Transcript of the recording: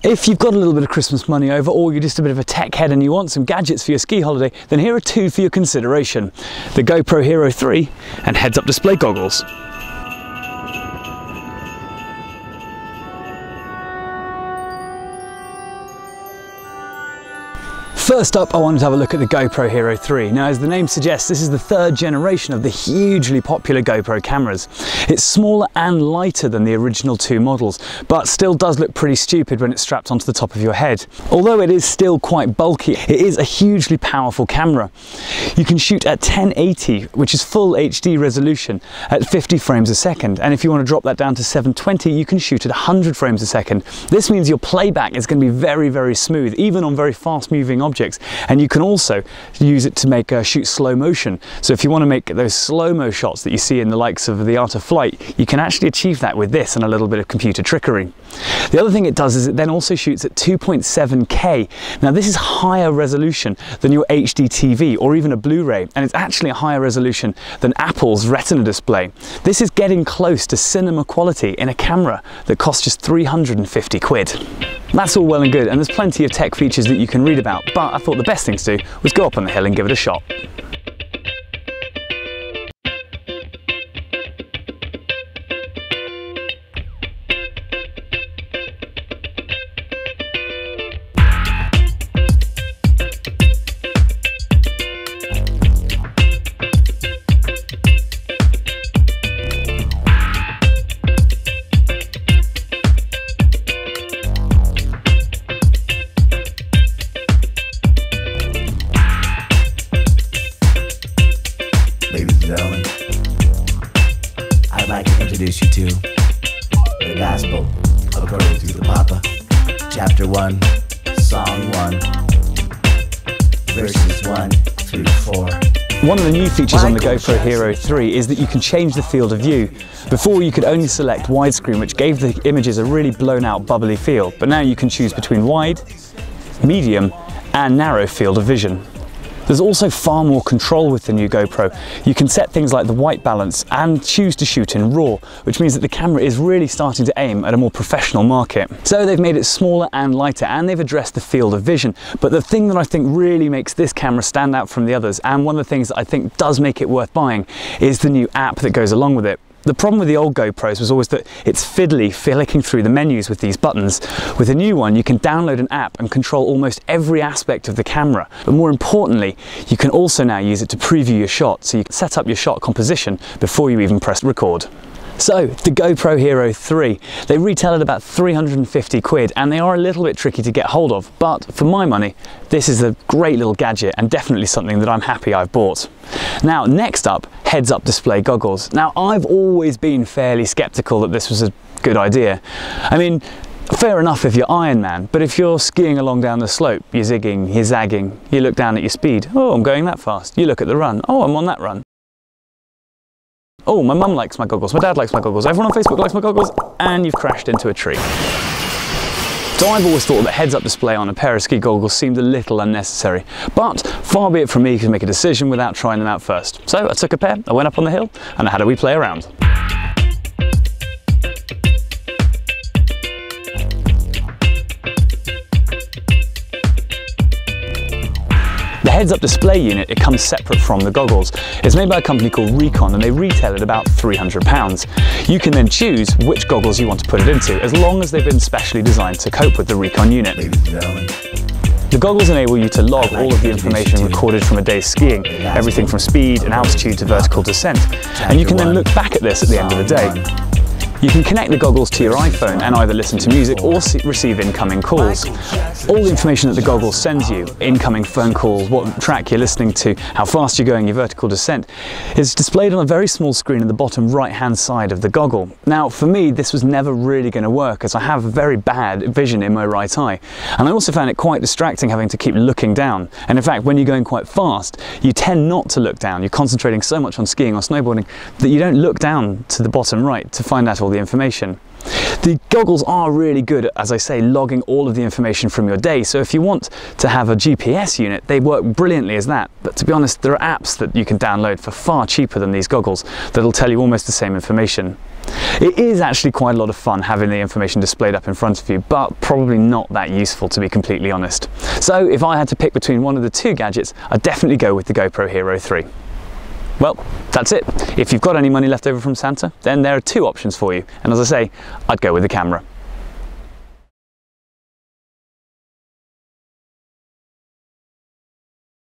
If you've got a little bit of Christmas money over, or you're just a bit of a tech head and you want some gadgets for your ski holiday, then here are two for your consideration: the GoPro Hero 3 and heads-up display goggles. First up, I wanted to have a look at the GoPro Hero 3. Now, as the name suggests, this is the third generation of the hugely popular GoPro cameras. It's smaller and lighter than the original two models, but still does look pretty stupid when it's strapped onto the top of your head. Although it is still quite bulky, it is a hugely powerful camera. You can shoot at 1080, which is full HD resolution, at 50 frames a second. And if you want to drop that down to 720, you can shoot at 100 frames a second. This means your playback is going to be very, very smooth, even on very fast-moving objects. And you can also use it to shoot slow motion. So if you want to make those slow-mo shots that you see in the likes of The Art of Flight, you can actually achieve that with this and a little bit of computer trickery. The other thing it does is it then also shoots at 2.7K. Now, this is higher resolution than your HD TV or even a Blu-ray, and it's actually a higher resolution than Apple's Retina display. This is getting close to cinema quality in a camera that costs just 350 quid. That's all well and good, and there's plenty of tech features that you can read about, but I thought the best thing to do was go up on the hill and give it a shot. Ladies and gentlemen, I'd like to introduce you to the Gospel according to the Papa, Chapter 1, Song 1, verses 1 through 4. One of the new features on the GoPro Hero 3 is that you can change the field of view. Before, you could only select widescreen, which gave the images a really blown out, bubbly feel, but now you can choose between wide, medium and narrow field of vision. There's also far more control with the new GoPro. You can set things like the white balance and choose to shoot in RAW, which means that the camera is really starting to aim at a more professional market. So they've made it smaller and lighter, and they've addressed the field of vision. But the thing that I think really makes this camera stand out from the others, and one of the things that I think does make it worth buying, is the new app that goes along with it. The problem with the old GoPros was always that it's fiddly flicking through the menus with these buttons. With a new one, you can download an app and control almost every aspect of the camera. But more importantly, you can also now use it to preview your shot, so you can set up your shot composition before you even press record. So, the GoPro Hero 3, they retail at about 350 quid, and they are a little bit tricky to get hold of, but for my money, this is a great little gadget and definitely something that I'm happy I've bought. Now, next up, heads-up display goggles. Now, I've always been fairly skeptical that this was a good idea. I mean, fair enough if you're Iron Man, but if you're skiing along down the slope, you're zigging, you're zagging, you look down at your speed, oh, I'm going that fast. You look at the run, oh, I'm on that run. Oh, my mum likes my goggles, my dad likes my goggles, everyone on Facebook likes my goggles, and you've crashed into a tree. So I've always thought that heads-up display on a pair of ski goggles seemed a little unnecessary, but far be it from me to make a decision without trying them out first. So I took a pair, I went up on the hill, and I had a wee play around. The heads-up display unit, it comes separate from the goggles. It's made by a company called Recon, and they retail at about £300. You can then choose which goggles you want to put it into, as long as they've been specially designed to cope with the Recon unit. Ladies and gentlemen, the goggles enable you to log all of the information recorded from a day's skiing, everything from speed and altitude to vertical descent, and you can then look back at this at the end of the day. You can connect the goggles to your iPhone and either listen to music or receive incoming calls. All the information that the goggles sends you, incoming phone calls, what track you're listening to, how fast you're going, your vertical descent, is displayed on a very small screen in the bottom right-hand side of the goggle. Now, for me, this was never really going to work, as I have very bad vision in my right eye. And I also found it quite distracting having to keep looking down. And in fact, when you're going quite fast, you tend not to look down. You're concentrating so much on skiing or snowboarding that you don't look down to the bottom right to find out all the information. The goggles are really good at, as I say, logging all of the information from your day. So if you want to have a GPS unit, they work brilliantly as that. But to be honest, there are apps that you can download for far cheaper than these goggles that'll tell you almost the same information. It is actually quite a lot of fun having the information displayed up in front of you, but probably not that useful, to be completely honest. So if I had to pick between one of the two gadgets, I'd definitely go with the GoPro Hero 3. Well, that's it. If you've got any money left over from Santa, then there are two options for you. And as I say, I'd go with the camera.